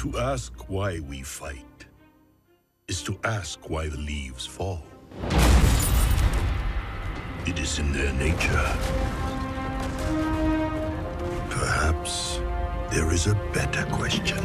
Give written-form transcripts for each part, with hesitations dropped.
To ask why we fight is to ask why the leaves fall. It is in their nature. Perhaps there is a better question.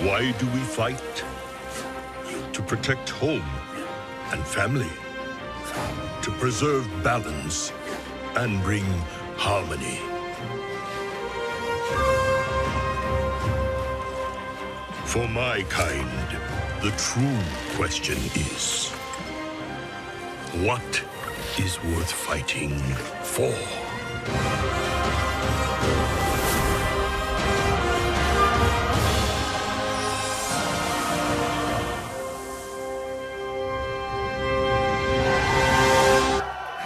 Why do we fight? To protect home and family. To preserve balance and bring harmony. For my kind, the true question is, what is worth fighting for?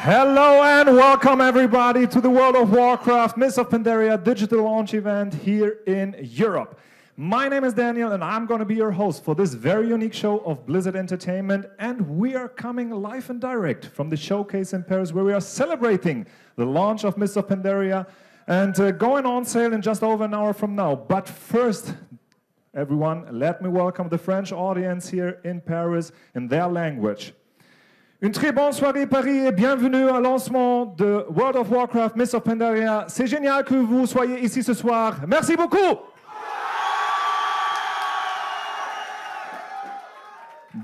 Hello and welcome everybody to the World of Warcraft Mist of Pandaria digital launch event here in Europe. My name is Daniel and I'm going to be your host for this very unique show of Blizzard Entertainment, and we are coming live and direct from the showcase in Paris where we are celebrating the launch of Mist of Pandaria and going on sale in just over an hour from now. But first, everyone, let me welcome the French audience here in Paris in their language. Une très bonne soirée Paris et bienvenue au lancement de World of Warcraft Mist of Pandaria. C'est génial que vous soyez ici ce soir. Merci beaucoup.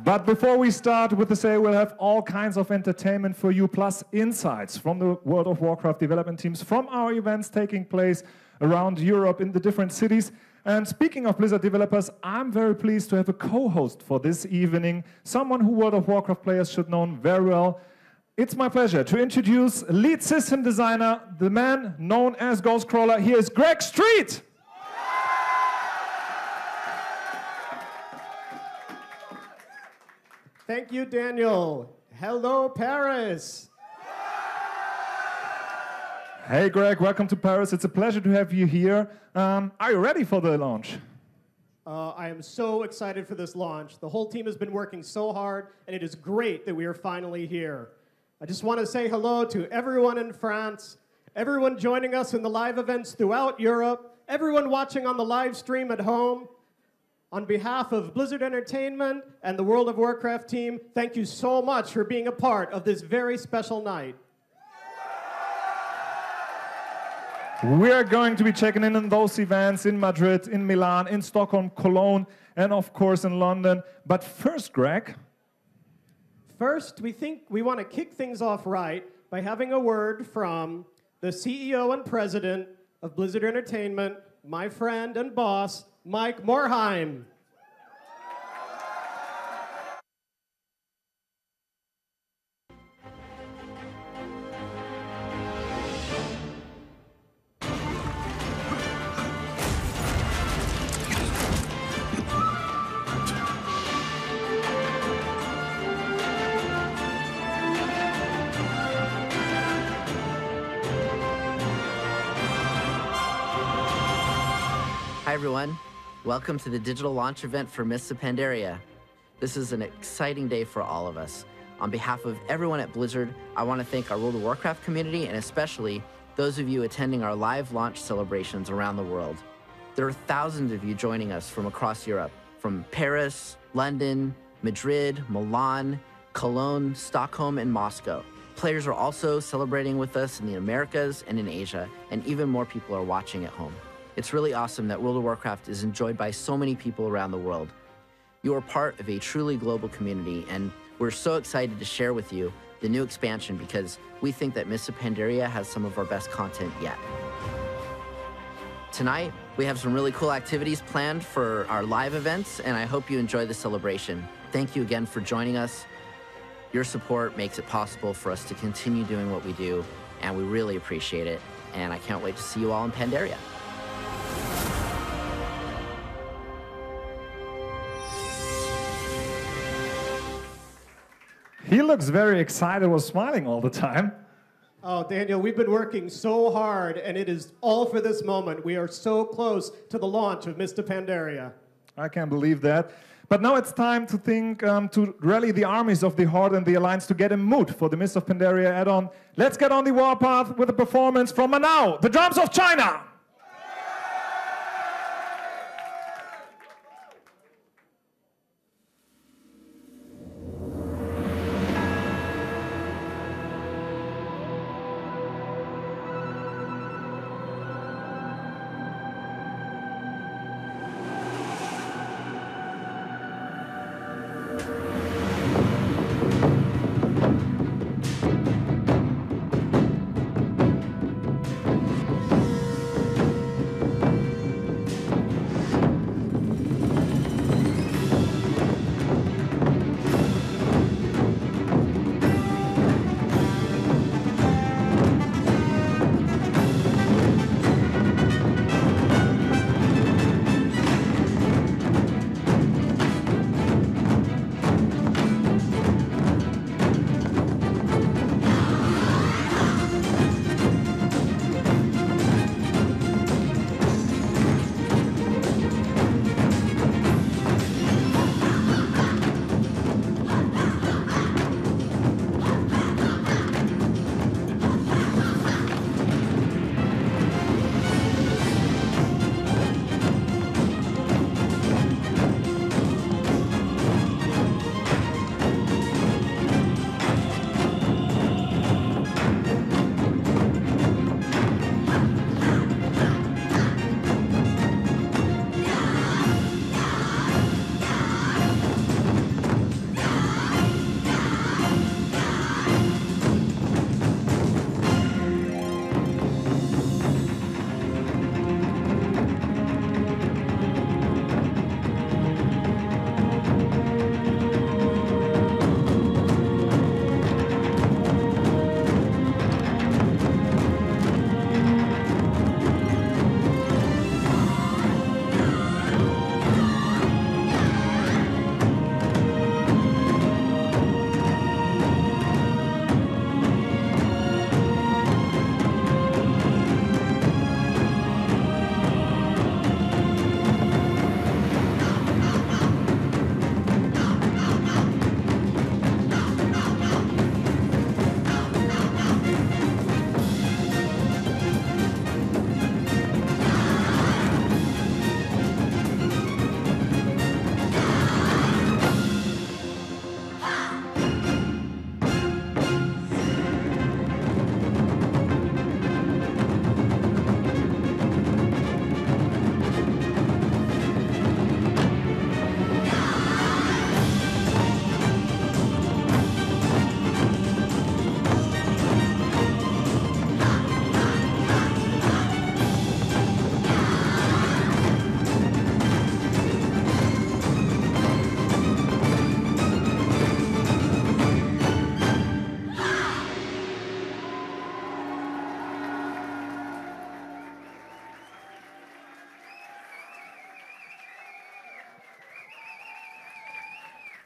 But before we start with the sale, we'll have all kinds of entertainment for you, plus insights from the World of Warcraft development teams from our events taking place around Europe in the different cities. And speaking of Blizzard developers, I'm very pleased to have a co-host for this evening, someone who World of Warcraft players should know very well. It's my pleasure to introduce lead system designer, the man known as Ghostcrawler. Here is Greg Street. Thank you, Daniel. Hello, Paris. Hey, Greg, welcome to Paris. It's a pleasure to have you here. Are you ready for the launch? I am so excited for this launch. The whole team has been working so hard, and it is great that we are finally here. I just want to say hello to everyone in France, everyone joining us in the live events throughout Europe, everyone watching on the live stream at home. On behalf of Blizzard Entertainment and the World of Warcraft team, thank you so much for being a part of this very special night. We are going to be checking in on those events in Madrid, in Milan, in Stockholm, Cologne, and of course in London. But first, Greg. First, we want to kick things off right by having a word from the CEO and president of Blizzard Entertainment, my friend and boss, Mike Morhaime. Hi everyone, welcome to the digital launch event for Mist of Pandaria. This is an exciting day for all of us. On behalf of everyone at Blizzard, I want to thank our World of Warcraft community and especially those of you attending our live launch celebrations around the world. There are thousands of you joining us from across Europe, from Paris, London, Madrid, Milan, Cologne, Stockholm, and Moscow. Players are also celebrating with us in the Americas and in Asia, and even more people are watching at home. It's really awesome that World of Warcraft is enjoyed by so many people around the world. You are part of a truly global community, and we're so excited to share with you the new expansion because we think that Mist of Pandaria has some of our best content yet. Tonight, we have some really cool activities planned for our live events, and I hope you enjoy the celebration. Thank you again for joining us. Your support makes it possible for us to continue doing what we do, and we really appreciate it. And I can't wait to see you all in Pandaria. He looks very excited, was smiling all the time. Oh, Daniel, we've been working so hard, and it is all for this moment. We are so close to the launch of Mist of Pandaria. I can't believe that. But now it's time to think, to rally the armies of the Horde and the Alliance to get in mood for the Mist of Pandaria add-on. Let's get on the warpath with a performance from Manao, the drums of China.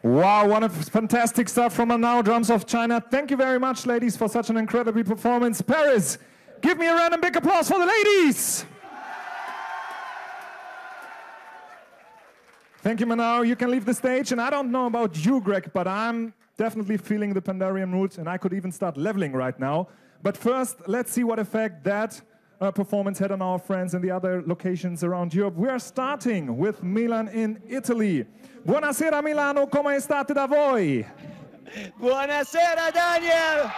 Wow, what a fantastic stuff from Manao Drums of China. Thank you very much, ladies, for such an incredible performance. Paris, give me a random big applause for the ladies. Thank you, Manao. You can leave the stage. And I don't know about you, Greg, but I'm definitely feeling the Pandarian roots, and I could even start leveling right now. But first, let's see what effect that performance had on our friends in the other locations around Europe. We are starting with Milan in Italy. Buonasera Milano, come state da voi? Buonasera Daniel!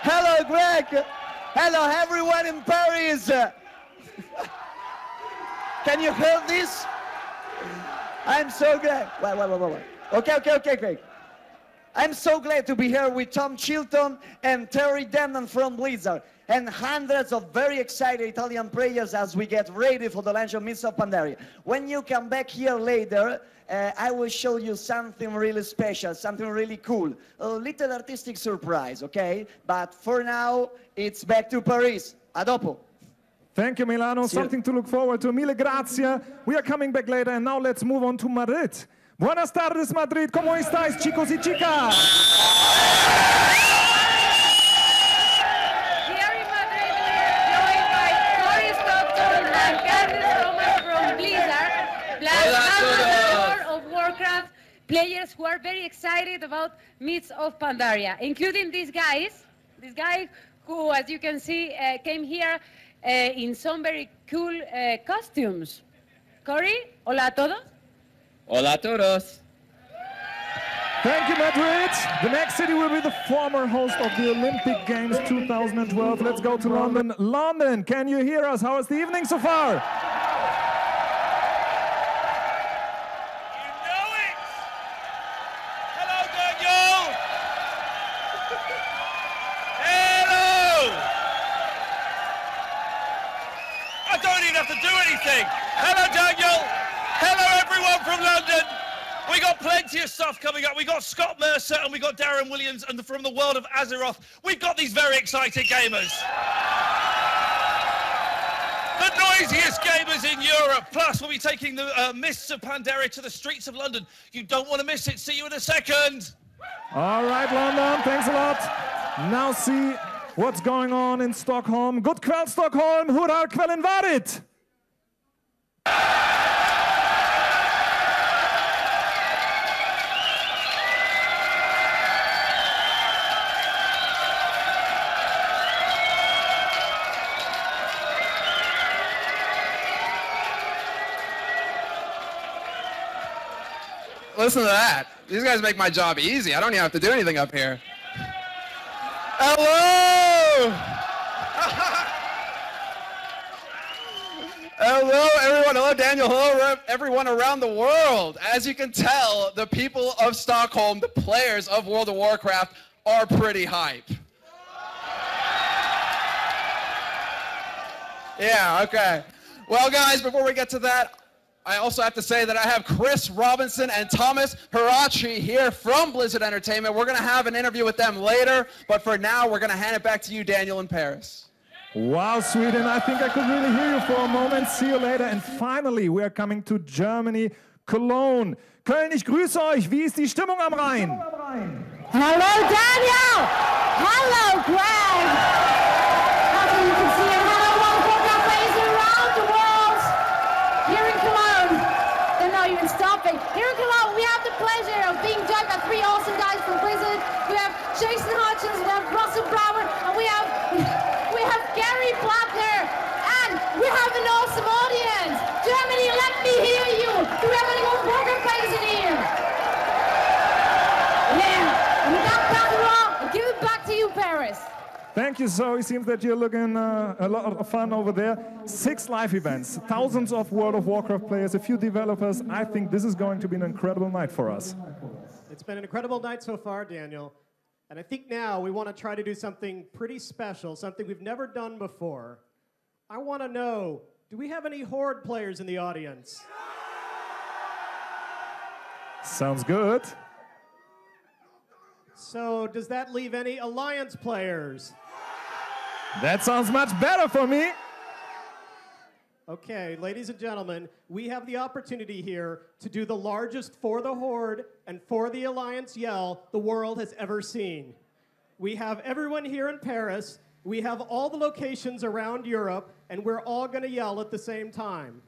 Hello Greg! Hello everyone in Paris! Can you hear this? I'm so glad. Wait. Okay, Greg. I'm so glad to be here with Tom Chilton and Terry Demnon from Blizzard and hundreds of very excited Italian players as we get ready for the launch of Mist of Pandaria. When you come back here later, I will show you something really special, something really cool. A little artistic surprise, okay? But for now, it's back to Paris. A dopo. Thank you, Milano. Something to look forward to. Mille grazie. We are coming back later, and now let's move on to Madrid. Buenas tardes, Madrid. ¿Cómo estáis, chicos y chicas? Here in Madrid, we are joined by Cory Stockton and Candice Thomas from Blizzard, plus hundreds more of Warcraft players who are very excited about Mist of Pandaria, including these guys. This guy who, as you can see, came here in some very cool costumes. Cory, hola a todos. Hola a todos. Thank you, Madrid. The next city will be the former host of the Olympic Games 2012. Let's go to London. London, can you hear us? How is the evening so far? You know it! Hello, Daniel! Hello! I don't even have to do anything. Hello, Daniel! Hello, everyone from London. We got plenty of stuff coming up. We got Scott Mercer and we got Darren Williams, and from the world of Azeroth, we've got these very excited gamers. The noisiest gamers in Europe. Plus, we'll be taking the Mists of Pandaria to the streets of London. You don't want to miss it. See you in a second. All right, London, thanks a lot. Now see what's going on in Stockholm. God kväll, Stockholm. Hur har kvällen varit? Listen to that. These guys make my job easy. I don't even have to do anything up here. Hello! Hello, everyone. Hello, Daniel. Hello, everyone around the world. As you can tell, the people of Stockholm, the players of World of Warcraft, are pretty hype. Yeah, okay. Well, guys, before we get to that, I also have to say that I have Chris Robinson and Thomas Hirachi here from Blizzard Entertainment. We're going to have an interview with them later, but for now, we're going to hand it back to you, Daniel, in Paris. Wow, Sweden, I think I could really hear you for a moment. See you later. And finally, we are coming to Germany, Cologne. Köln, ich grüße euch. Wie ist die Stimmung am Rhein? Hello, Daniel! Hello, Greg! As you can see, hello, World of Warcraft players around the world. Here in Cologne, they're not even stopping. Here in Cologne, we have the pleasure of being joined by three awesome guys from Blizzard. We have Jason Hutchins, we have Russell Brower, and we have Gary Plattner, and we have an awesome audience. Germany, let me hear you. Do we have any more Warcraft players in here? Yeah, and without further ado, I'll give it back to you, Paris. Thank you, Zoe. Seems that you're looking a lot of fun over there. 6 live events, thousands of World of Warcraft players, a few developers. I think this is going to be an incredible night for us. It's been an incredible night so far, Daniel. And I think now we want to try to do something pretty special, something we've never done before. I want to know, do we have any Horde players in the audience? Sounds good. So does that leave any Alliance players? That sounds much better for me. Okay, ladies and gentlemen, we have the opportunity here to do the largest For the Horde and For the Alliance yell the world has ever seen. We have everyone here in Paris, we have all the locations around Europe, and we're all going to yell at the same time.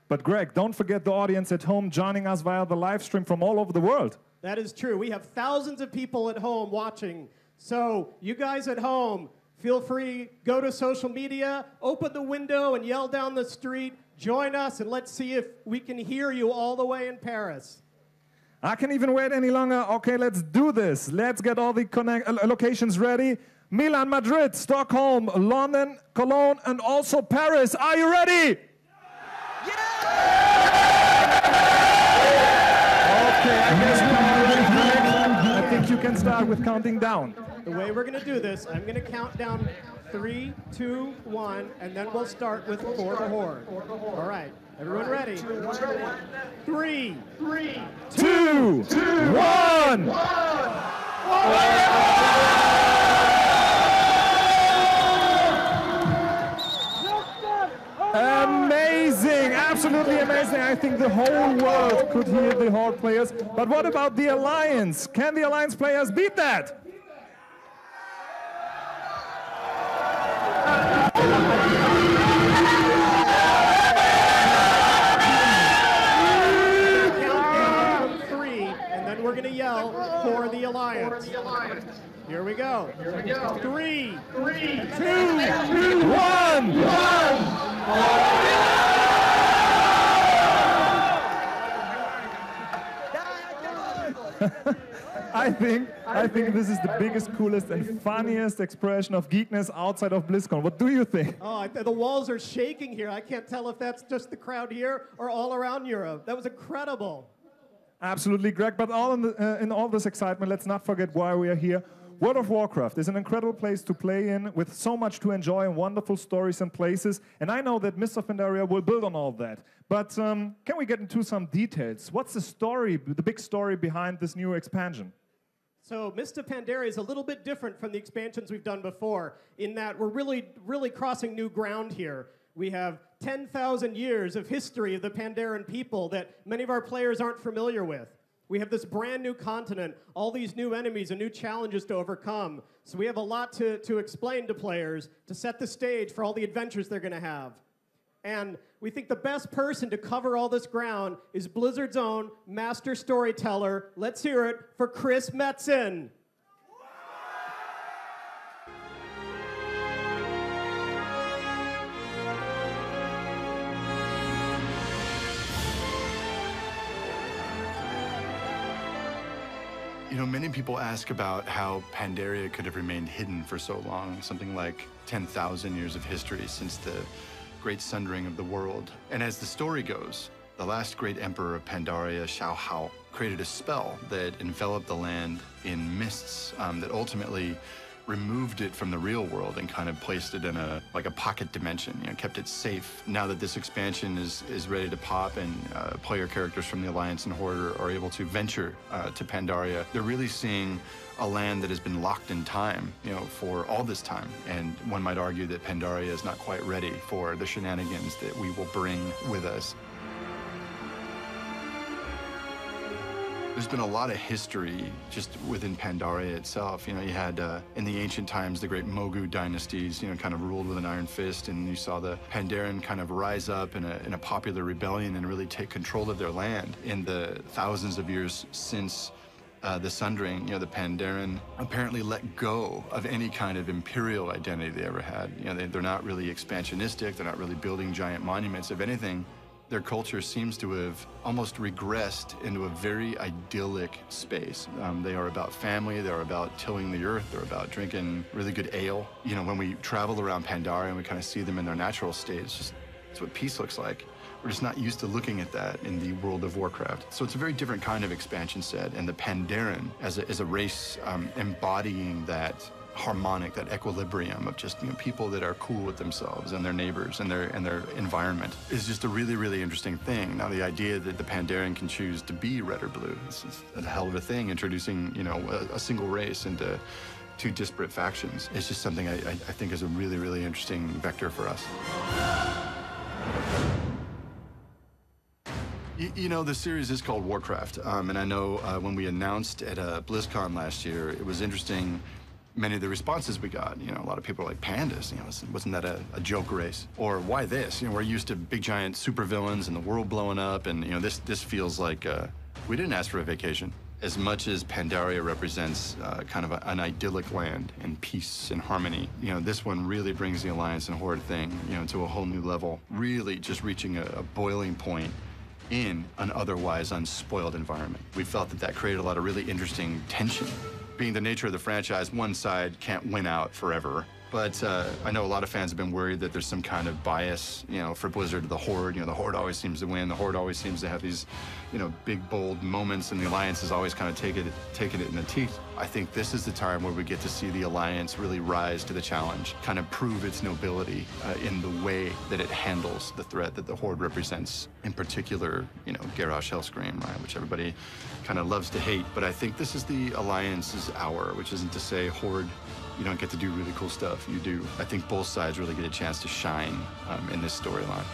But Greg, don't forget the audience at home joining us via the live stream from all over the world. That is true. We have thousands of people at home watching. So you guys at home, feel free, go to social media, open the window and yell down the street. Join us and let's see if we can hear you all the way in Paris. I can't even wait any longer. Okay, let's do this. Let's get all the locations ready. Milan, Madrid, Stockholm, London, Cologne, and also Paris. Are you ready? Okay, I guess we're all ready. I think you can start with counting down. The way we're going to do this, I'm going to count down 3, 2, 1, and then we'll start with For the Horde. All right, everyone ready? 3, 2, 1. Amazing, absolutely amazing. I think the whole world could hear the Horde players. But what about the Alliance? Can the Alliance players beat that? count down 3, and then we're going to yell For the Alliance. Here we go. 3, 2, 1. I think this is the biggest, coolest, and funniest expression of geekness outside of BlizzCon. What do you think? Oh, the walls are shaking here. I can't tell if that's just the crowd here or all around Europe. That was incredible. Absolutely, Greg. But in all this excitement, let's not forget why we are here. World of Warcraft is an incredible place to play in with so much to enjoy and wonderful stories and places. And I know that Mist of Pandaria will build on all that. But can we get into some details? What's the story, the big story behind this new expansion? So Mist of Pandaria is a little bit different from the expansions we've done before in that we're really crossing new ground here. We have 10,000 years of history of the Pandaren people that many of our players aren't familiar with. We have this brand new continent, all these new enemies and new challenges to overcome. So we have a lot to explain to players to set the stage for all the adventures they're going to have. And we think the best person to cover all this ground is Blizzard's own master storyteller. Let's hear it for Chris Metzen. You know, many people ask about how Pandaria could have remained hidden for so long, something like 10,000 years of history since the Great Sundering of the world. And as the story goes, the last great emperor of Pandaria, Xiao Hao, created a spell that enveloped the land in mists that ultimately removed it from the real world and kind of placed it in like a pocket dimension, you know, kept it safe. Now that this expansion is ready to pop and player characters from the Alliance and Horde are able to venture to Pandaria, they're really seeing a land that has been locked in time, you know, for all this time. And one might argue that Pandaria is not quite ready for the shenanigans that we will bring with us. There's been a lot of history just within Pandaria itself. You know, you had, in the ancient times, the great Mogu dynasties, you know, kind of ruled with an iron fist, and you saw the Pandaren kind of rise up in a popular rebellion and really take control of their land. In the thousands of years since the Sundering, you know, the Pandaren apparently let go of any kind of imperial identity they ever had. You know, they're not really expansionistic, they're not really building giant monuments. If anything, their culture seems to have almost regressed into a very idyllic space. They are about family, they're about tilling the earth, they're about drinking really good ale. You know, when we travel around Pandaria and we kind of see them in their natural state, it's what peace looks like. We're just not used to looking at that in the World of Warcraft. So it's a very different kind of expansion set, and the Pandaren as a race embodying that harmonic, that equilibrium of just, you know, people that are cool with themselves and their neighbors and their environment is just a really, really interesting thing. Now, the idea that the Pandaren can choose to be red or blue is a hell of a thing, introducing, you know, a single race into two disparate factions. It's just something I think is a really, really interesting vector for us. You know, the series is called Warcraft, and I know when we announced at BlizzCon last year, it was interesting. Many of the responses we got, you know, a lot of people are like, pandas, you know, wasn't that a joke race? Or why this? You know, we're used to big giant supervillains and the world blowing up, and you know, this feels like we didn't ask for a vacation. As much as Pandaria represents kind of an idyllic land and peace and harmony, you know, this one really brings the Alliance and Horde thing, you know, to a whole new level, really just reaching a boiling point in an otherwise unspoiled environment. We felt that created a lot of really interesting tension. Being the nature of the franchise, one side can't win out forever. But I know a lot of fans have been worried that there's some kind of bias, you know, for Blizzard, the Horde. You know, the Horde always seems to win. The Horde always seems to have these, you know, big, bold moments, and the Alliance has always kind of taken it in the teeth. I think this is the time where we get to see the Alliance really rise to the challenge, kind of prove its nobility in the way that it handles the threat that the Horde represents. In particular, you know, Garrosh Hellscream, right, which everybody kind of loves to hate. But I think this is the Alliance's hour, which isn't to say Horde, you don't get to do really cool stuff. You do. I think both sides really get a chance to shine in this storyline.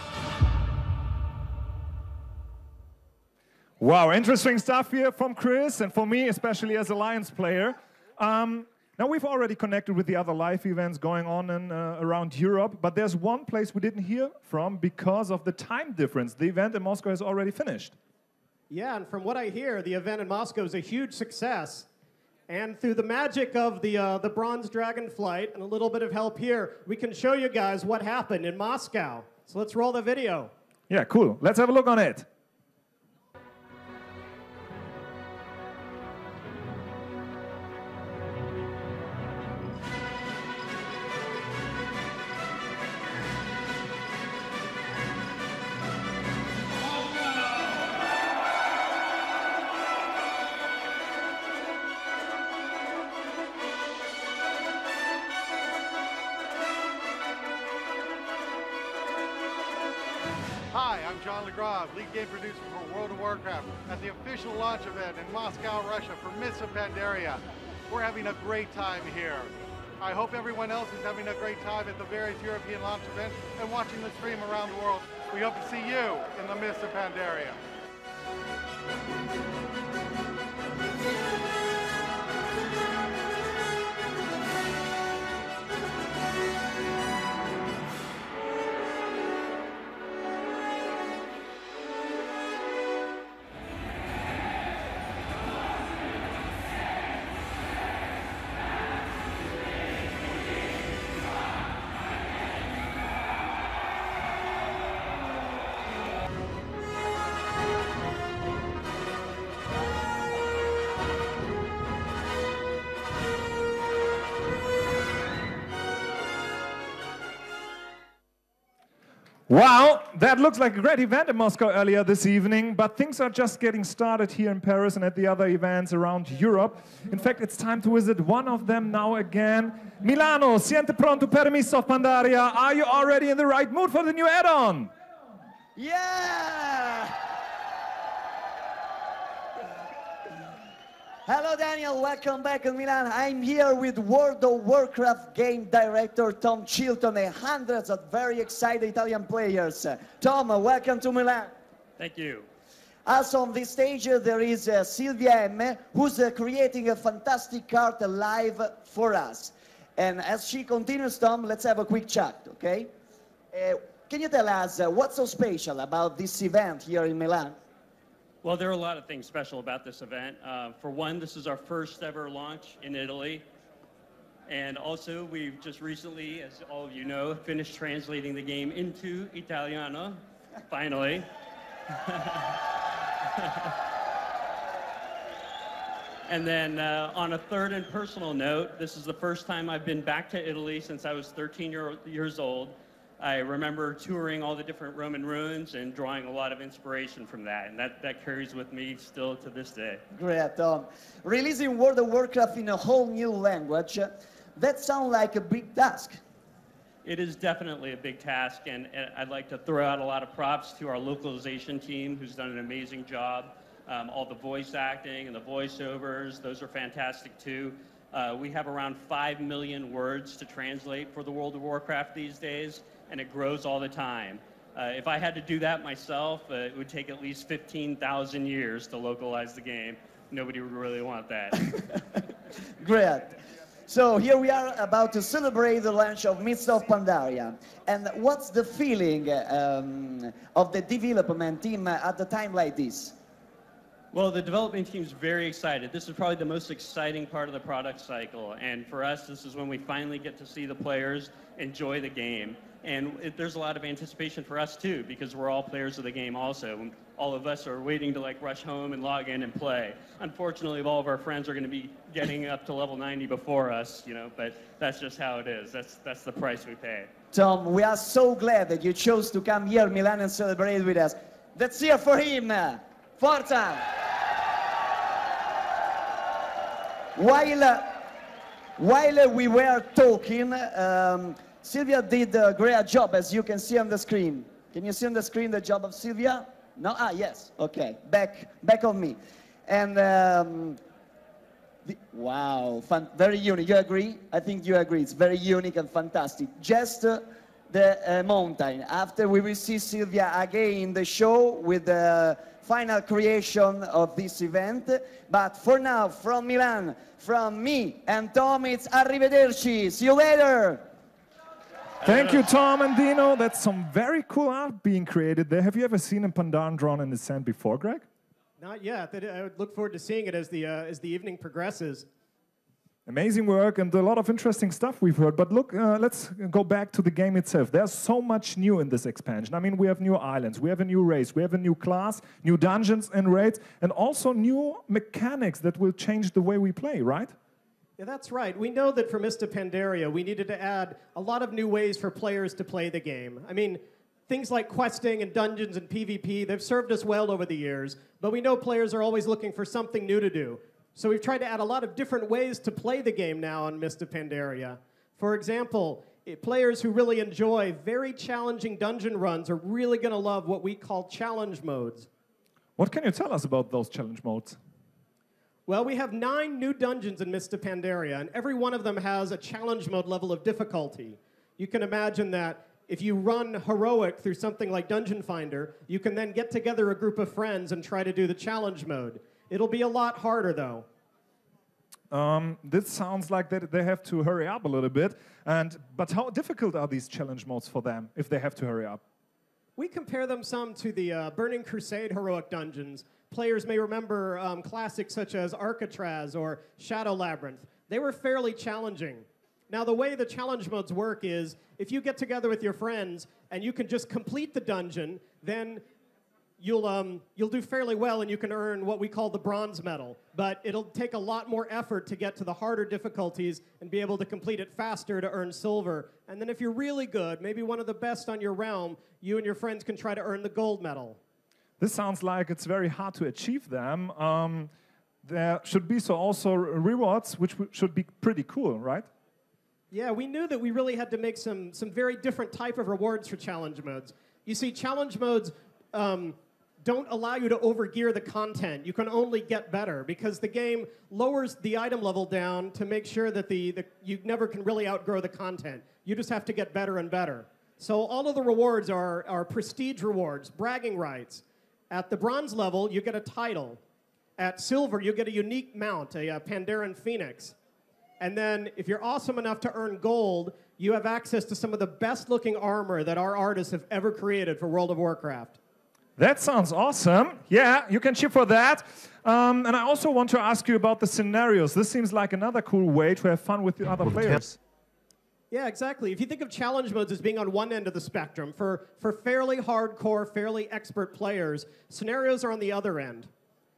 Wow, interesting stuff here from Chris, and for me, especially as Alliance player. Now, we've already connected with the other live events going on around Europe, but there's one place we didn't hear from because of the time difference. The event in Moscow has already finished. Yeah, and from what I hear, the event in Moscow is a huge success. And through the magic of the Bronze Dragon flight and a little bit of help here, we can show you guys what happened in Moscow. So let's roll the video. Yeah, cool. Let's have a look on it. Hi, I'm John LeGrave, lead game producer for World of Warcraft at the official launch event in Moscow, Russia for Mist of Pandaria. We're having a great time here. I hope everyone else is having a great time at the various European launch events and watching the stream around the world. We hope to see you in the Mist of Pandaria. Wow, that looks like a great event in Moscow earlier this evening, but things are just getting started here in Paris and at the other events around Europe. In fact, it's time to visit one of them now again. Milano, siete pronto per Mist of Pandaria? Are you already in the right mood for the new add-on? Yeah! Hello, Daniel. Welcome back in Milan. I'm here with World of Warcraft game director Tom Chilton and hundreds of very excited Italian players. Tom, welcome to Milan. Thank you. Also on this stage, there is Silvia M, who's creating a fantastic card live for us. And as she continues, Tom, let's have a quick chat, okay? Can you tell us what's so special about this event here in Milan? Well, there are a lot of things special about this event. For one, this is our first ever launch in Italy. And also, we've just recently, as all of you know, finished translating the game into Italiano, finally. And then on a third and personal note, this is the first time I've been back to Italy since I was 13 years old. I remember touring all the different Roman ruins and drawing a lot of inspiration from that, and that carries with me still to this day. Great, Tom. Releasing World of Warcraft in a whole new language, that sounds like a big task. It is definitely a big task, and I'd like to throw out a lot of props to our localization team, who's done an amazing job. All the voice acting and the voiceovers, those are fantastic too. We have around 5 million words to translate for the World of Warcraft these days, and it grows all the time. If I had to do that myself, it would take at least 15,000 years to localize the game. Nobody would really want that. Great. So here we are about to celebrate the launch of Mist of Pandaria. And what's the feeling of the development team at a time like this? Well, the development team's very excited. This is probably the most exciting part of the product cycle. And for us, this is when we finally get to see the players enjoy the game. And there's a lot of anticipation for us too, because we're all players of the game also. All of us are waiting to like rush home and log in and play. Unfortunately, all of our friends are going to be getting up to level 90 before us, you know, but that's just how it is. That's the price we pay. Tom, we are so glad that you chose to come here, Milan, and celebrate with us. Let's hear for him. Forza! While we were talking, Sylvia did a great job, as you can see on the screen. Can you see on the screen the job of Sylvia? No? Ah, yes. Okay. Back on me. And wow, very unique. You agree? I think you agree. It's very unique and fantastic. Just the mountain. After we will see Sylvia again in the show with the final creation of this event. But for now, from Milan, from me and Tom, it's arrivederci. See you later. Thank you, Tom and Dino. That's some very cool art being created there. Have you ever seen a Pandaran drawn in the sand before, Greg? Not yet. I would look forward to seeing it as the evening progresses. Amazing work and a lot of interesting stuff we've heard. But look, let's go back to the game itself. There's so much new in this expansion. I mean, we have new islands, we have a new race, we have a new class, new dungeons and raids, and also new mechanics that will change the way we play, right? Yeah, that's right. We know that for Mist of Pandaria, we needed to add a lot of new ways for players to play the game. I mean, things like questing and dungeons and PvP, they've served us well over the years, but we know players are always looking for something new to do. So we've tried to add a lot of different ways to play the game now on Mist of Pandaria. For example, players who really enjoy very challenging dungeon runs are really going to love what we call challenge modes. What can you tell us about those challenge modes? Well, we have 9 new dungeons in Mist of Pandaria, and every one of them has a challenge mode level of difficulty. You can imagine that if you run heroic through something like Dungeon Finder, you can then get together a group of friends and try to do the challenge mode. It'll be a lot harder, though. This sounds like they have to hurry up a little bit. But how difficult are these challenge modes for them if they have to hurry up? We compare them some to the Burning Crusade heroic dungeons. Players may remember classics such as Alcatraz or Shadow Labyrinth. They were fairly challenging. Now, the way the challenge modes work is if you get together with your friends and you can just complete the dungeon, then you'll do fairly well and you can earn what we call the bronze medal. But it'll take a lot more effort to get to the harder difficulties and be able to complete it faster to earn silver. And then if you're really good, maybe one of the best on your realm, you and your friends can try to earn the gold medal. This sounds like it's very hard to achieve them. There should be also rewards, which should be pretty cool, right? Yeah, we knew that we really had to make some very different type of rewards for challenge modes. You see, challenge modes don't allow you to overgear the content. You can only get better because the game lowers the item level down to make sure that you never can really outgrow the content. You just have to get better and better. So all of the rewards are prestige rewards, bragging rights. At the bronze level, you get a title. At silver, you get a unique mount, a Pandaran Phoenix. And then if you're awesome enough to earn gold, you have access to some of the best-looking armor that our artists have ever created for World of Warcraft. That sounds awesome. Yeah, you can cheer for that. And I also want to ask you about the scenarios. This seems like another cool way to have fun with the other players. Yeah, exactly. If you think of challenge modes as being on one end of the spectrum, for fairly hardcore, fairly expert players, scenarios are on the other end.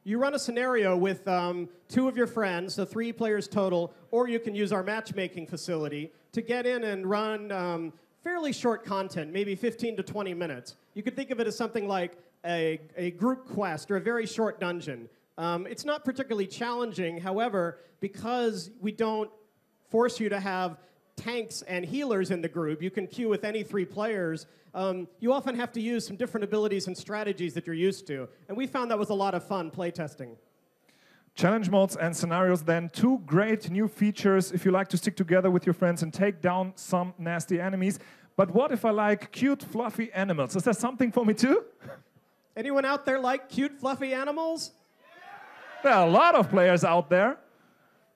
You run a scenario with 2 of your friends, so 3 players total, or you can use our matchmaking facility to get in and run fairly short content, maybe 15 to 20 minutes. You could think of it as something like a group quest or a very short dungeon. It's not particularly challenging, however, because we don't force you to have tanks and healers in the group. You can queue with any 3 players. You often have to use some different abilities and strategies that you're used to. And we found that was a lot of fun playtesting. Challenge modes and scenarios then, 2 great new features if you like to stick together with your friends and take down some nasty enemies. But what if I like cute, fluffy animals? Is there something for me too? Anyone out there like cute, fluffy animals? There are a lot of players out there.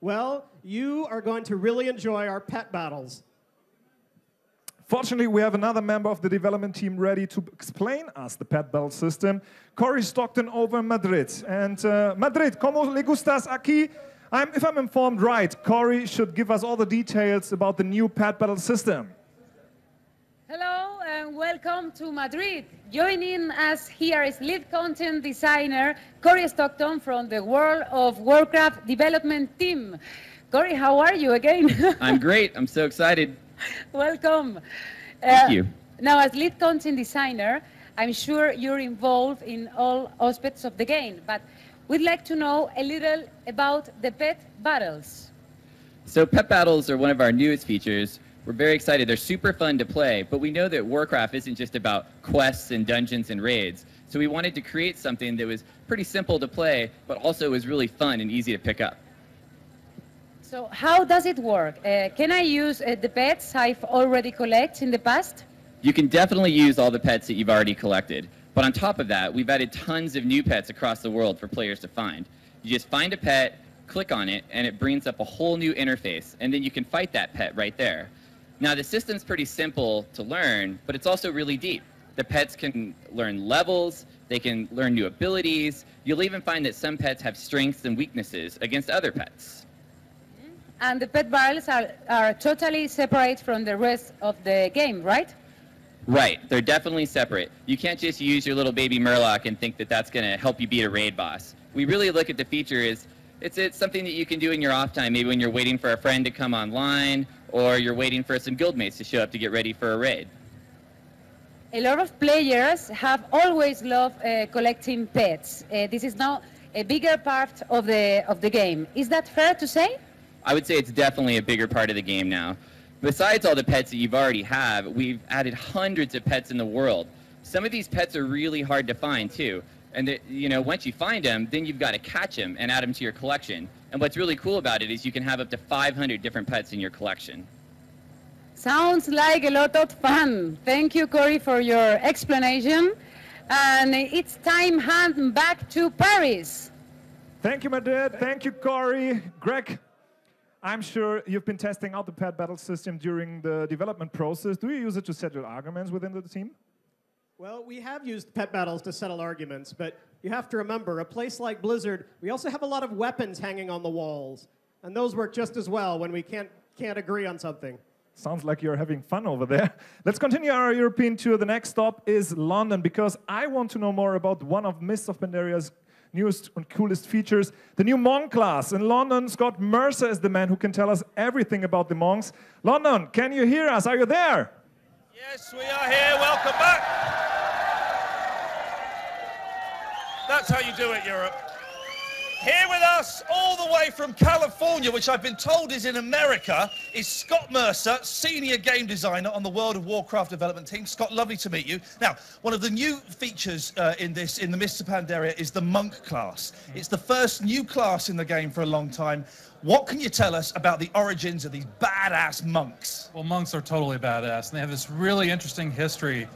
Well, you are going to really enjoy our pet battles. Fortunately, we have another member of the development team ready to explain us the pet battle system. Corey Stockton over in Madrid. And Madrid, ¿cómo le gustas aquí? If I'm informed right, Corey should give us all the details about the new pet battle system. Hello and welcome to Madrid. Joining us here is lead content designer Corey Stockton from the World of Warcraft development team. Corey, how are you again? I'm great. I'm so excited. Welcome. Thank you. Now, as lead content designer, I'm sure you're involved in all aspects of the game, but we'd like to know a little about the pet battles. So pet battles are one of our newest features. We're very excited. They're super fun to play, but we know that Warcraft isn't just about quests and dungeons and raids. So we wanted to create something that was pretty simple to play, but also was really fun and easy to pick up. So how does it work? Can I use the pets I've already collected in the past? You can definitely use all the pets that you've already collected. But on top of that, we've added tons of new pets across the world for players to find. You just find a pet, click on it, and it brings up a whole new interface, and then you can fight that pet right there. Now, the system's pretty simple to learn, but it's also really deep. The pets can learn levels, they can learn new abilities. You'll even find that some pets have strengths and weaknesses against other pets. And the pet battles are totally separate from the rest of the game, right? Right, they're definitely separate. You can't just use your little baby Murloc and think that that's going to help you beat a raid boss. We really look at the feature as it's something that you can do in your off time, maybe when you're waiting for a friend to come online, or you're waiting for some guildmates to show up to get ready for a raid. A lot of players have always loved collecting pets. This is now a bigger part of the game. Is that fair to say? I would say it's definitely a bigger part of the game now. Besides all the pets that you've already have, we've added hundreds of pets in the world. Some of these pets are really hard to find too. And once you find them, then you've got to catch them and add them to your collection. And what's really cool about it is you can have up to 500 different pets in your collection. Sounds like a lot of fun. Thank you, Corey, for your explanation. And it's time hand back to Paris. Thank you, Madrid. Thank you, Corey. Greg, I'm sure you've been testing out the pet battle system during the development process. Do you use it to settle arguments within the team? Well, we have used pet battles to settle arguments, but you have to remember, a place like Blizzard, we also have a lot of weapons hanging on the walls, and those work just as well when we can't agree on something. Sounds like you're having fun over there. Let's continue our European tour. The next stop is London, because I want to know more about one of Mist of Pandaria's newest and coolest features, the new monk class. In London, Scott Mercer is the man who can tell us everything about the monks. London, can you hear us? Are you there? Yes, we are here. Welcome back. That's how you do it, Europe. Here with us, all the way from California, which I've been told is in America, is Scott Mercer, Senior Game Designer on the World of Warcraft development team. Scott, lovely to meet you. Now, one of the new features in the Mist of Pandaria is the Monk class. It's the first new class in the game for a long time. What can you tell us about the origins of these badass monks? Well, monks are totally badass, and they have this really interesting history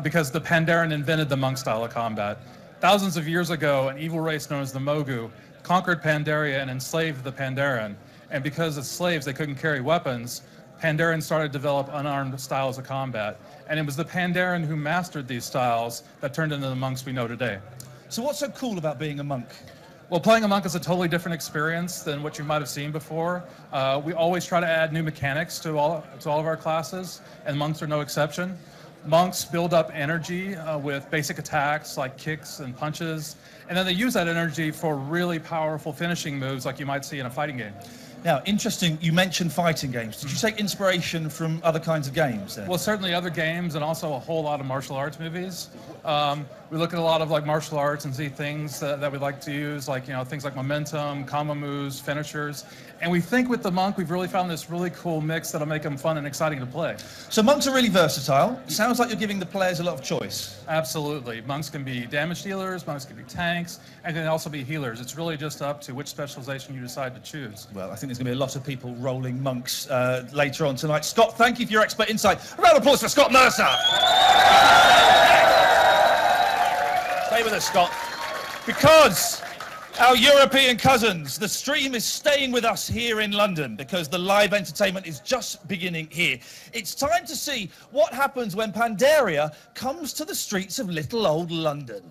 because the Pandaren invented the monk style of combat. Thousands of years ago, an evil race known as the Mogu conquered Pandaria and enslaved the Pandaren. And because as slaves they couldn't carry weapons, Pandaren started to develop unarmed styles of combat. And it was the Pandaren who mastered these styles that turned into the monks we know today. So what's so cool about being a monk? Well, playing a monk is a totally different experience than what you might have seen before. We always try to add new mechanics to all of our classes, and monks are no exception. Monks build up energy with basic attacks like kicks and punches, and then they use that energy for really powerful finishing moves like you might see in a fighting game. Now, interesting, you mentioned fighting games. Did you take inspiration from other kinds of games then? Well, certainly other games and also a whole lot of martial arts movies. We look at a lot of like martial arts and see things that we like to use, like things like momentum, combo moves, finishers. And we think with the monk, we've really found this really cool mix that'll make them fun and exciting to play. So monks are really versatile. Sounds like you're giving the players a lot of choice. Absolutely. Monks can be damage dealers, monks can be tanks, and can also be healers. It's really just up to which specialization you decide to choose. Well, I think there's going to be a lot of people rolling monks later on tonight. Scott, thank you for your expert insight. A round of applause for Scott Mercer. Stay with us, Scott. Because our European cousins, the stream is staying with us here in London because the live entertainment is just beginning here. It's time to see what happens when Pandaria comes to the streets of little old London.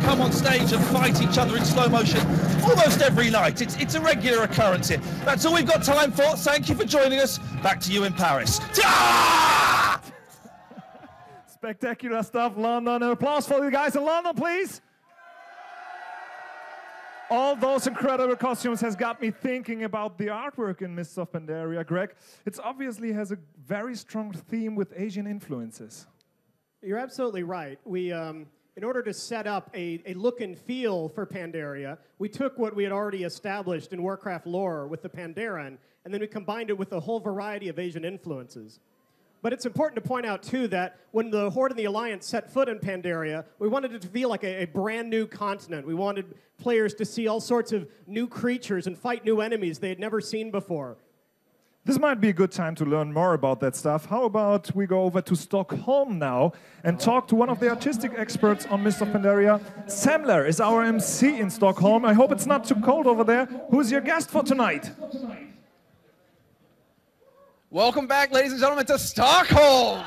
Come on stage and fight each other in slow motion almost every night. It's a regular occurrence here. That's all we've got time for. Thank you for joining us. Back to you in Paris. Spectacular stuff, London. An applause for you guys in London, please. All those incredible costumes has got me thinking about the artwork in Mist of Pandaria, Greg. It obviously has a very strong theme with Asian influences. You're absolutely right. We, in order to set up a look and feel for Pandaria, we took what we had already established in Warcraft lore with the Pandaren, and then we combined it with a whole variety of Asian influences. But it's important to point out, too, that when the Horde and the Alliance set foot in Pandaria, we wanted it to feel like a brand new continent. We wanted players to see all sorts of new creatures and fight new enemies they had never seen before. This might be a good time to learn more about that stuff. How about we go over to Stockholm now and talk to one of the artistic experts on Mist of Pandaria. Samler is our MC in Stockholm. I hope it's not too cold over there. Who's your guest for tonight? Welcome back, ladies and gentlemen, to Stockholm.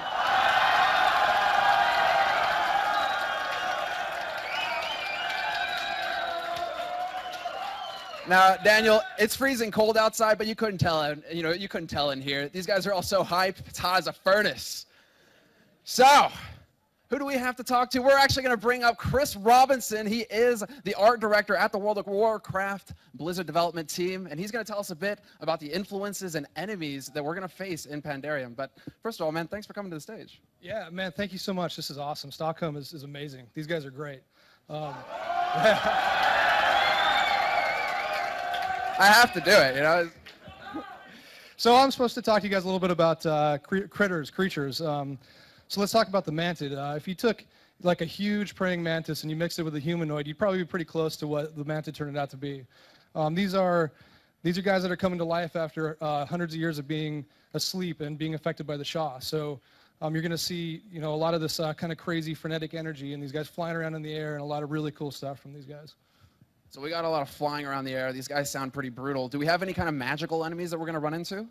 Now, Daniel, it's freezing cold outside, but you couldn't tell. You couldn't tell in here. These guys are all so hyped. It's hot as a furnace. So, who do we have to talk to? We're actually going to bring up Chris Robinson. He is the art director at the World of Warcraft Blizzard development team, and he's going to tell us a bit about the influences and enemies that we're going to face in Pandaria. But first of all, man, thanks for coming to the stage. Yeah, man, thank you so much. This is awesome. Stockholm is amazing. These guys are great. I have to do it, you know. So I'm supposed to talk to you guys a little bit about creatures. So let's talk about the mantid. If you took like a huge praying mantis and you mixed it with a humanoid, you'd probably be pretty close to what the mantid turned out to be. These are guys that are coming to life after hundreds of years of being asleep and being affected by the Shah. So you're going to see, you know, a lot of this kind of crazy frenetic energy and these guys flying around in the air and a lot of really cool stuff from these guys. So we got a lot of flying around the air. These guys sound pretty brutal. Do we have any kind of magical enemies that we're going to run into?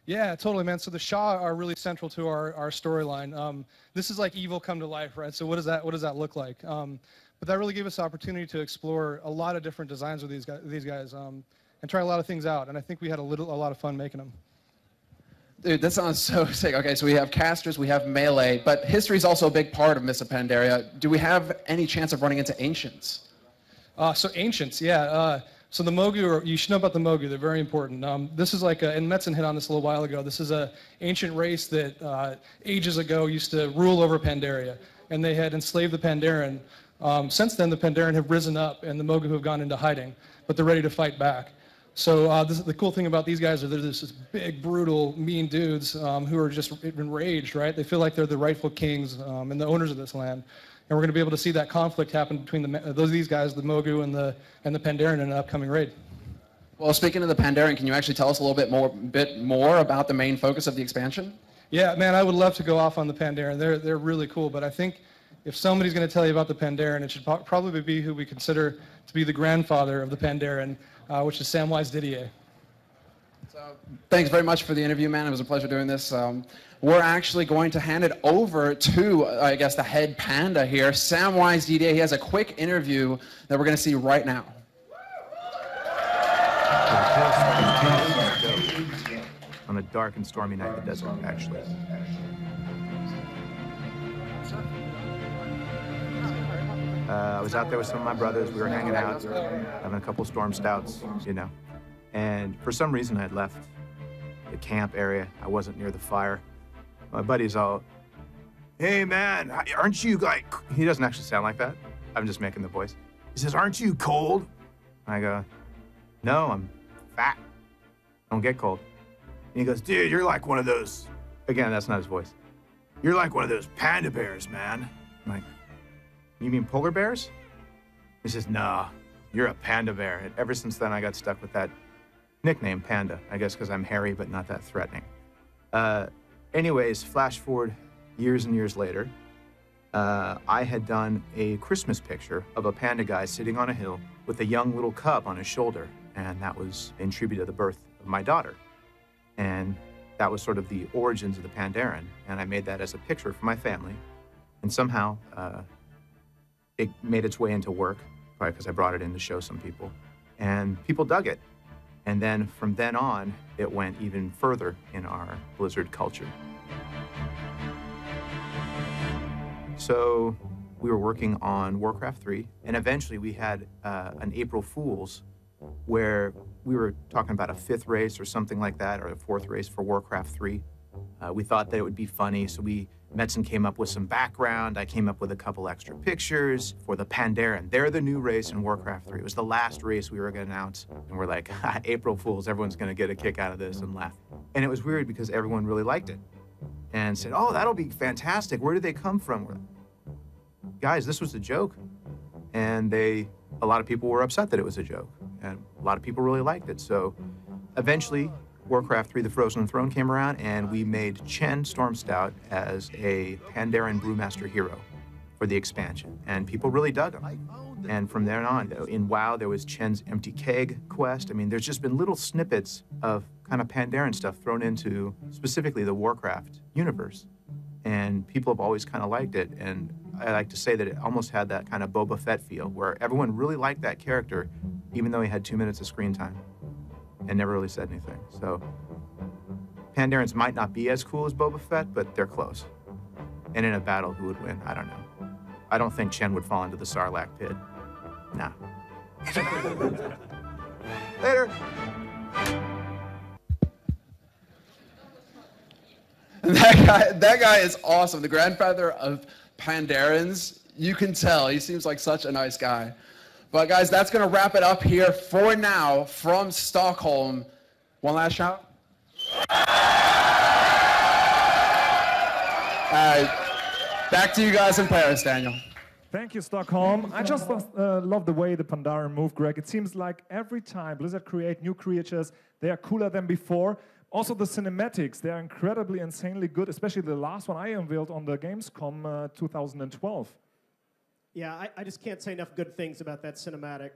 Yeah, totally, man. So the Shah are really central to our storyline. This is like evil come to life, right? So what does that look like? But that really gave us the opportunity to explore a lot of different designs with these guys and try a lot of things out. And I think we had a lot of fun making them. Dude, that sounds so sick. Okay, so we have casters, we have melee, but history is also a big part of Mist of Pandaria. Do we have any chance of running into ancients? So ancients, yeah. So the Mogu, you should know about the Mogu. They're very important. This is like, and Metzen hit on this a little while ago. This is an ancient race that ages ago used to rule over Pandaria, and they had enslaved the Pandaren. Since then, the Pandaren have risen up, and the Mogu have gone into hiding, but they're ready to fight back. So the cool thing about these guys is they're just big, brutal, mean dudes who are just enraged, right? They feel like they're the rightful kings and the owners of this land. And we're going to be able to see that conflict happen between these guys, the Mogu and the Pandaren, in an upcoming raid. Well, speaking of the Pandaren, can you actually tell us a little bit more about the main focus of the expansion? Yeah, man, I would love to go off on the Pandaren. They're really cool, but I think if somebody's going to tell you about the Pandaren, it should probably be who we consider to be the grandfather of the Pandaren, which is Samwise Didier. So, thanks very much for the interview, man. It was a pleasure doing this. We're actually going to hand it over to, I guess, the head panda here, Samwise Didier. He has a quick interview that we're going to see right now. On a dark and stormy night in the desert, actually. I was out there with some of my brothers. We were hanging out, having a couple storm stouts, you know. And for some reason, I had left the camp area. I wasn't near the fire. My buddy's all, "Hey, man, aren't you like..." He doesn't actually sound like that. I'm just making the voice. He says, "Aren't you cold?" I go, "No, I'm fat. I don't get cold." And he goes, "Dude, you're like one of those..." Again, that's not his voice. "You're like one of those panda bears, man." I'm like, "You mean polar bears?" He says, "Nah, you're a panda bear." And ever since then, I got stuck with that nickname, Panda. I guess because I'm hairy, but not that threatening. Anyways, flash forward years and years later, I had done a Christmas picture of a panda guy sitting on a hill with a young little cub on his shoulder. And that was in tribute to the birth of my daughter. And that was sort of the origins of the Pandaren. And I made that as a picture for my family. And somehow it made its way into work, probably because I brought it in to show some people. And people dug it. And then from then on, it went even further in our Blizzard culture. So we were working on Warcraft 3, and eventually we had an April Fool's where we were talking about a 5th race or something like that, or a 4th race for Warcraft 3. We thought that it would be funny, so Metzen came up with some background. I came up with a couple extra pictures for the Pandaren. They're the new race in Warcraft 3. It was the last race we were going to announce. And we're like, April Fools, everyone's going to get a kick out of this and laugh. And it was weird because everyone really liked it and said, "Oh, that'll be fantastic. Where did they come from?" We're like, "Guys, this was a joke." And a lot of people were upset that it was a joke. And a lot of people really liked it. So eventually, Warcraft 3, The Frozen Throne came around, and we made Chen Stormstout as a Pandaren Brewmaster hero for the expansion, and people really dug him. And from there on, in WoW, there was Chen's Empty Keg quest. I mean, there's just been little snippets of kind of Pandaren stuff thrown into specifically the Warcraft universe, and people have always kind of liked it. And I like to say that it almost had that kind of Boba Fett feel, where everyone really liked that character, even though he had 2 minutes of screen time and never really said anything. So Pandarens might not be as cool as Boba Fett, but they're close. And in a battle, who would win? I don't know. I don't think Chen would fall into the Sarlacc pit. Nah. Later. That guy is awesome. The grandfather of Pandarans. You can tell. He seems like such a nice guy. But guys, that's going to wrap it up here for now from Stockholm. One last shout. All right. Back to you guys in Paris, Daniel. Thank you, Stockholm. I just love the way the Pandaren move, Greg. It seems like every time Blizzard create new creatures, they are cooler than before. Also, the cinematics, they are incredibly, insanely good, especially the last one I unveiled on the Gamescom 2012. Yeah, I just can't say enough good things about that cinematic.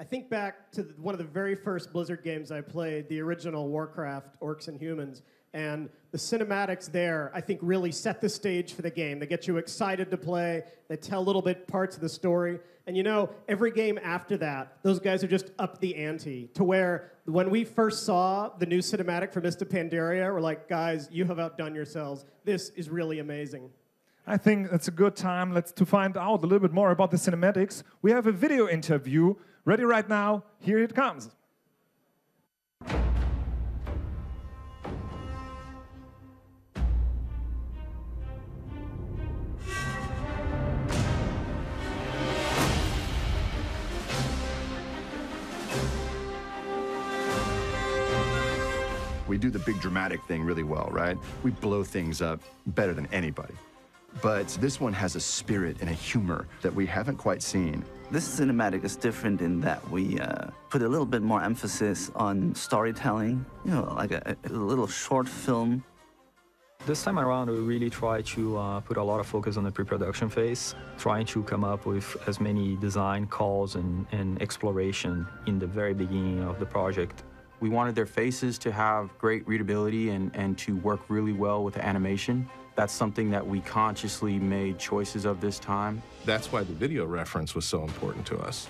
I think back to one of the very first Blizzard games I played, the original Warcraft, Orcs and Humans, and the cinematics there, I think, really set the stage for the game. They get you excited to play. They tell little bit parts of the story. And you know, every game after that, those guys have just upped the ante to where when we first saw the new cinematic for Mist of Pandaria, we're like, guys, you have outdone yourselves. This is really amazing. I think it's a good time to find out a little bit more about the cinematics. We have a video interview ready right now. Here it comes. We do the big dramatic thing really well, right? We blow things up better than anybody. But this one has a spirit and a humor that we haven't quite seen. This cinematic is different in that we put a little bit more emphasis on storytelling, you know, like a little short film. This time around, we really try to put a lot of focus on the pre-production phase, trying to come up with as many design calls and exploration in the very beginning of the project. We wanted their faces to have great readability and to work really well with the animation. That's something that we consciously made choices of this time. That's why the video reference was so important to us,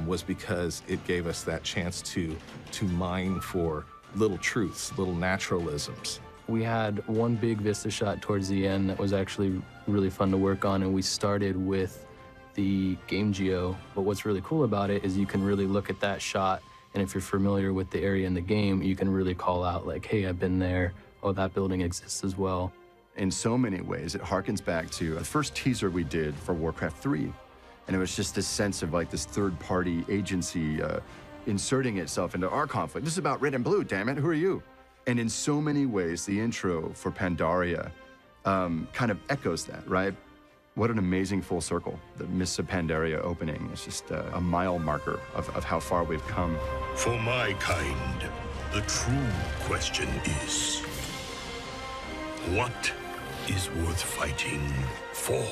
was because it gave us that chance to mine for little truths, little naturalisms. We had one big Vista shot towards the end that was actually really fun to work on, and we started with the game geo. But what's really cool about it is you can really look at that shot, and if you're familiar with the area in the game, you can really call out like, hey, I've been there. Oh, that building exists as well. In so many ways, it harkens back to the first teaser we did for Warcraft 3. And it was just this sense of like this third-party agency inserting itself into our conflict. This is about red and blue, damn it, who are you? And in so many ways, the intro for Pandaria kind of echoes that, right? What an amazing full circle. The Mist of Pandaria opening is just a mile marker of how far we've come. For my kind, the true question is, what is worth fighting for?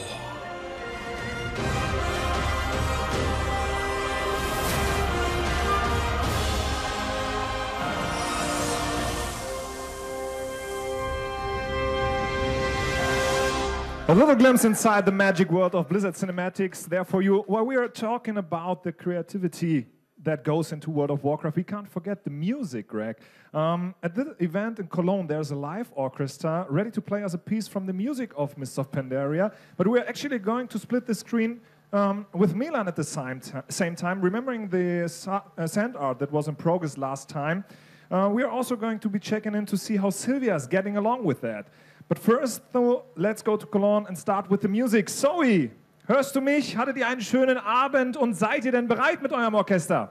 A little glimpse inside the magic world of Blizzard Cinematics there for you. While we are talking about the creativity that goes into World of Warcraft, we can't forget the music, Greg. At the event in Cologne, there's a live orchestra ready to play us a piece from the music of Mist of Pandaria. But we're actually going to split the screen with Milan at the same time, remembering the sand art that was in progress last time. We are also going to be checking in to see how Sylvia is getting along with that. But first, though, let's go to Cologne and start with the music. Zoe, hörst du mich? Hattet ihr einen schönen Abend und seid ihr denn bereit mit eurem Orchester?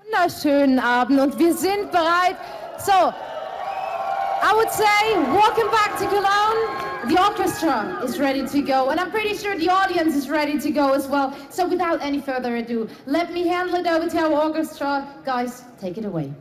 Wunderschönen Abend und wir sind bereit. So, I would say, welcome back to Cologne. The orchestra is ready to go, and I'm pretty sure the audience is ready to go as well. So without any further ado, let me handle it over to our orchestra. Guys, take it away.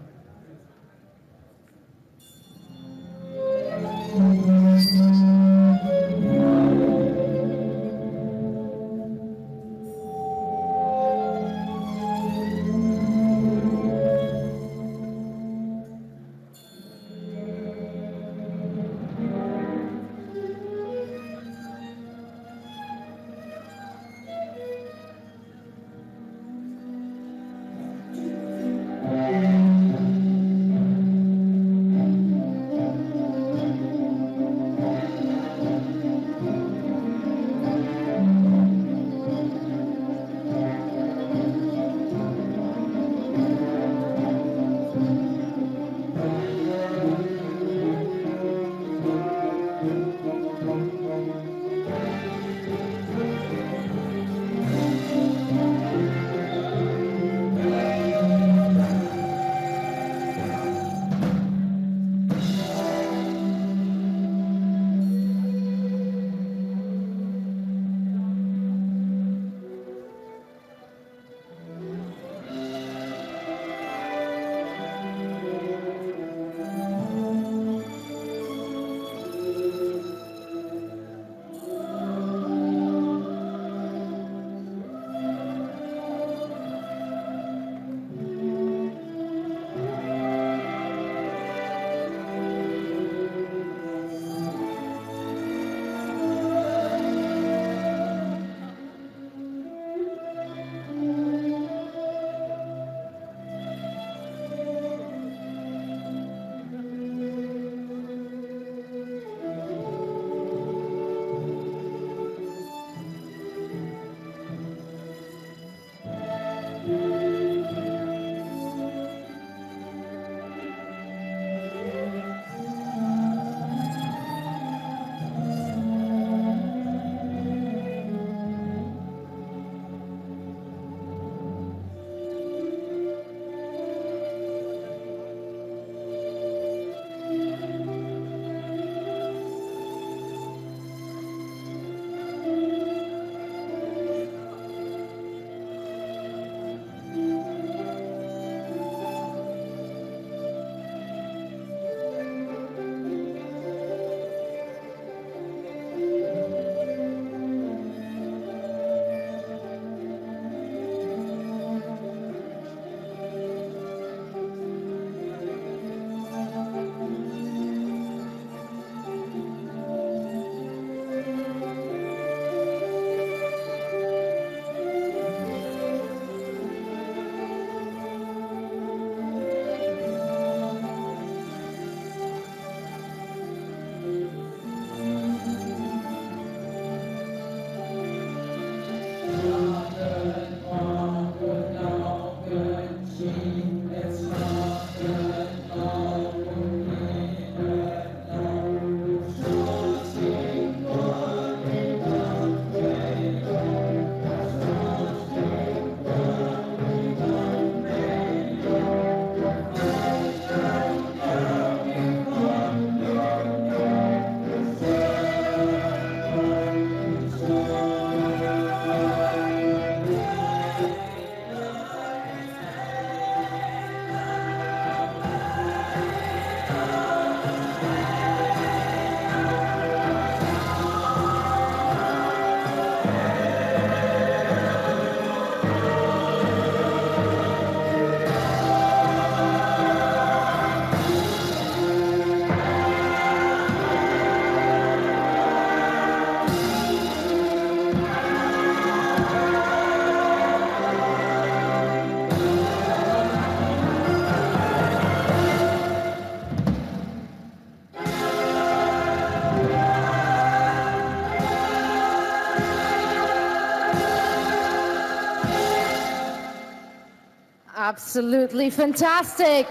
Absolutely fantastic.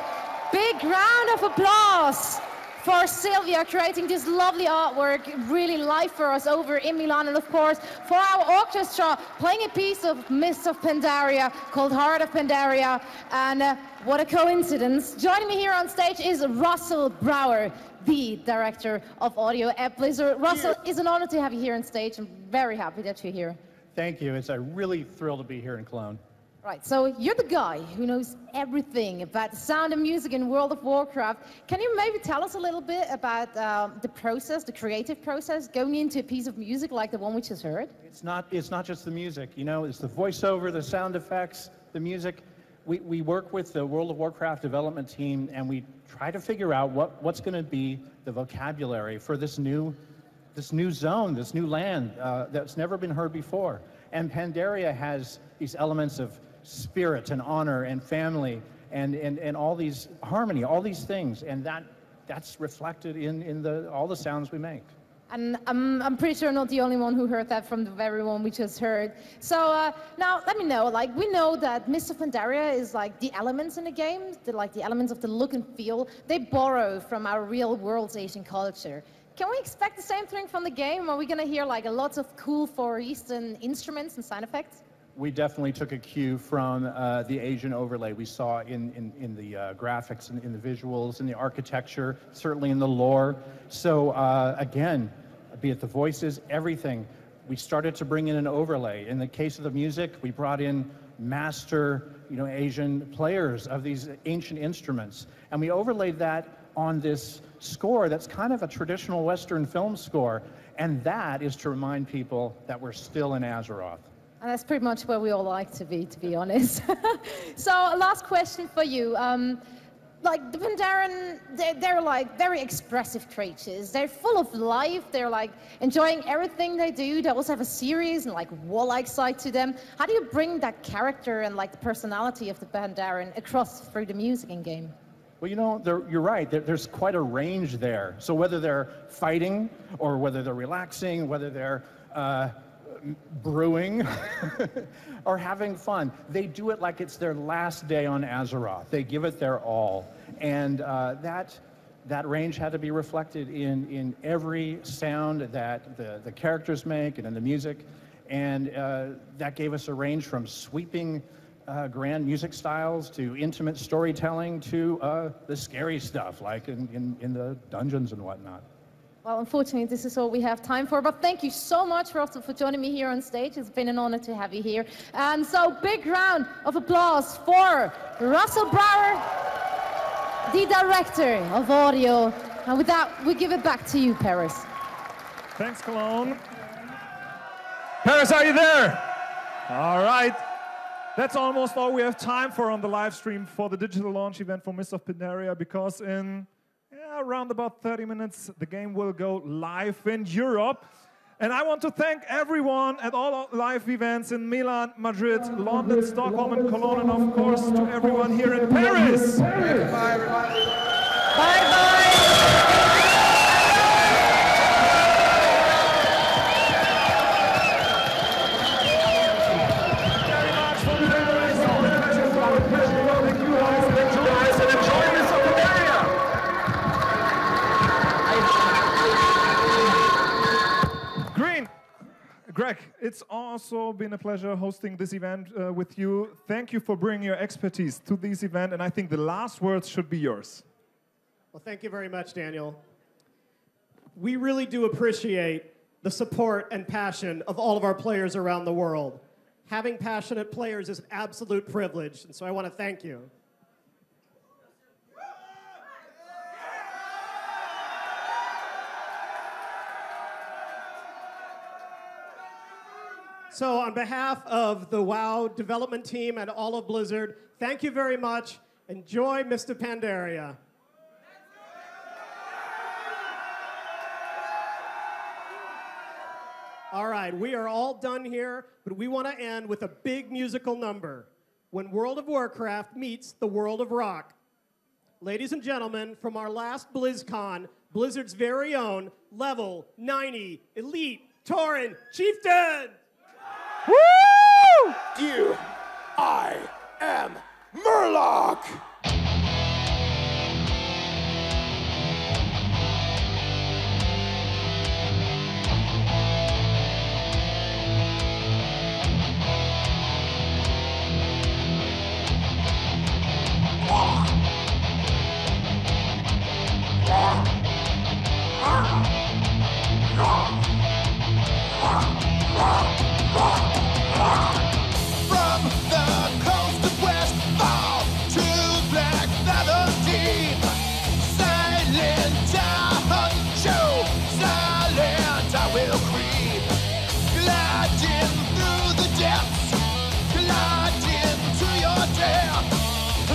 Big round of applause for Sylvia creating this lovely artwork, really live for us over in Milan, and of course for our orchestra playing a piece of Mist of Pandaria called Heart of Pandaria. And what a coincidence. Joining me here on stage is Russell Brower, the director of audio at Blizzard. Russell, it's an honor to have you here on stage. I'm very happy that you're here. Thank you. It's a really thrill to be here in Cologne. Right, so you're the guy who knows everything about the sound and music in World of Warcraft. Can you maybe tell us a little bit about the process, the creative process, going into a piece of music like the one we just heard? It's not just the music, you know, it's the voiceover, the sound effects, the music. We work with the World of Warcraft development team, and we try to figure out what's going to be the vocabulary for this new zone, this new land that's never been heard before. And Pandaria has these elements of spirit and honor and family and all these harmony, all these things, and that's reflected in all the sounds we make. And I'm pretty sure I'm not the only one who heard that from the very one we just heard. So now let me know, like, we know that Mist of Pandaria is like the elements in the game, the elements of the look and feel, they borrow from our real world's Asian culture. Can we expect the same thing from the game? Are we going to hear like lots of cool Far Eastern instruments and sound effects? We definitely took a cue from the Asian overlay we saw in the graphics, and in the visuals, in the architecture, certainly in the lore. So again, be it the voices, everything, we started to bring in an overlay. In the case of the music, we brought in master, Asian players of these ancient instruments, and we overlaid that on this score that's kind of a traditional Western film score, and that is to remind people that we're still in Azeroth. And that's pretty much where we all like to be honest. So, last question for you. Like, the Pandaren, they're like very expressive creatures. They're full of life. They're like enjoying everything they do. They also have a serious and like warlike side to them. How do you bring that character and like the personality of the Pandaren across through the music in game? Well, you're right. There's quite a range there. So whether they're fighting, or whether they're relaxing, whether they're brewing or having fun, they do it like it's their last day on Azeroth. They give it their all, and that range had to be reflected in every sound that the characters make and in the music, and that gave us a range from sweeping grand music styles to intimate storytelling to the scary stuff like in the dungeons and whatnot. Well, unfortunately, this is all we have time for, but thank you so much, Russell, for joining me here on stage. It's been an honor to have you here. And so, big round of applause for Russell Brower, the director of audio. And with that, we give it back to you, Paris. Thanks, Cologne. Paris, are you there? All right. That's almost all we have time for on the live stream for the digital launch event for Mist of Pandaria, because in around about 30 minutes, the game will go live in Europe. And I want to thank everyone at all live events in Milan, Madrid, London, Stockholm, and Cologne, and of course to everyone here in Paris. Bye, everybody. Bye-bye. Greg, it's also been a pleasure hosting this event with you. Thank you for bringing your expertise to this event, and I think the last words should be yours. Well, thank you very much, Daniel. We really do appreciate the support and passion of all of our players around the world. Having passionate players is an absolute privilege, and so I want to thank you. So on behalf of the WoW development team and all of Blizzard, thank you very much. Enjoy Mist of Pandaria. All right, we are all done here, but we want to end with a big musical number. When World of Warcraft meets the world of rock. Ladies and gentlemen, from our last BlizzCon, Blizzard's very own Level 90 Elite Tauren Chieftain! Woo! I am Murloc! From the coast of West Fall to Black Feather Deep, silent I hunt you, silent I will creep, gliding through the depths, gliding to your death.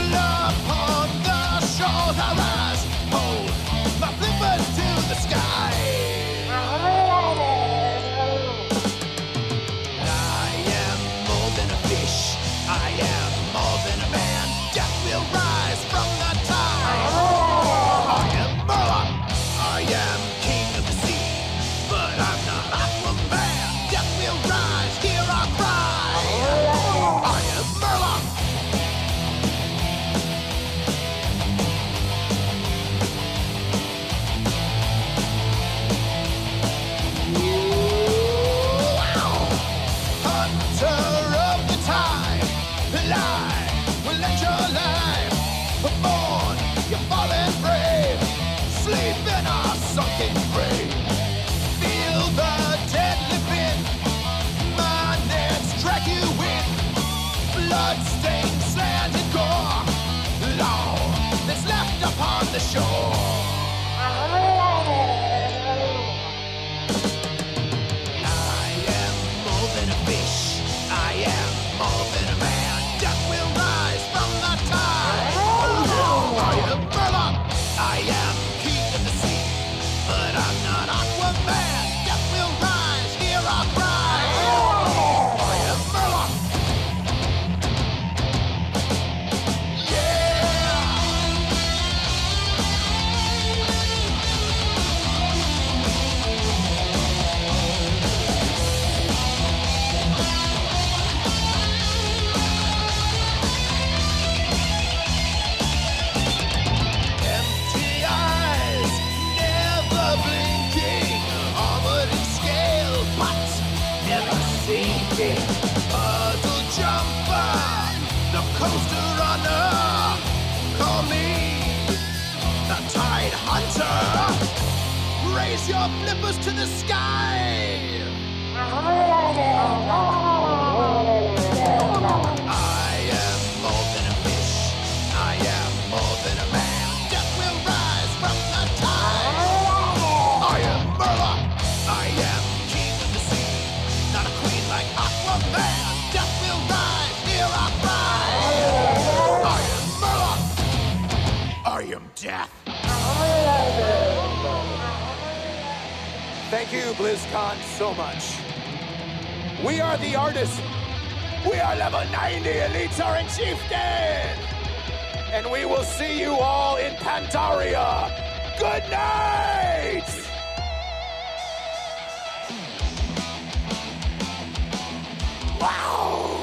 Upon the shores I rise, hold my flippers to the sky. I am more than a man. Death will rise from the tide. I am Murloc. I am king of the sea. But I'm not Aquaman. Death will rise. Hear our cry. I am Murloc. Hunter of the tide. Lie, will let your life born, you fallen brave, sleep in our sunken grave. Feel the deadly pin, my nets drag you in, blood-stained sand and gore, law that's left upon the shore. I am more than a fish, I am more than a man. Death will rise from the tide. I am Murloc. I am king of the sea. But I'm not Aquaman. Death will rise. Hear our cry. I am Murloc. Empty eyes, never blinking, armored in scale, but never sinking. Puzzle jumper, the coaster runner, call me the tide hunter. Raise your flippers to the sky. I am more than a fish. I am more than a man. Death will rise from the tide. I am Murloc. I am king of the sea. Not a queen like Aquaman. Death will rise. Hear our cry. I am Murloc. I am death. Thank you, BlizzCon, so much. We are the artists. We are level 90 Elites are in Chieftain. And we will see you all in Pandaria. Good night! Wow!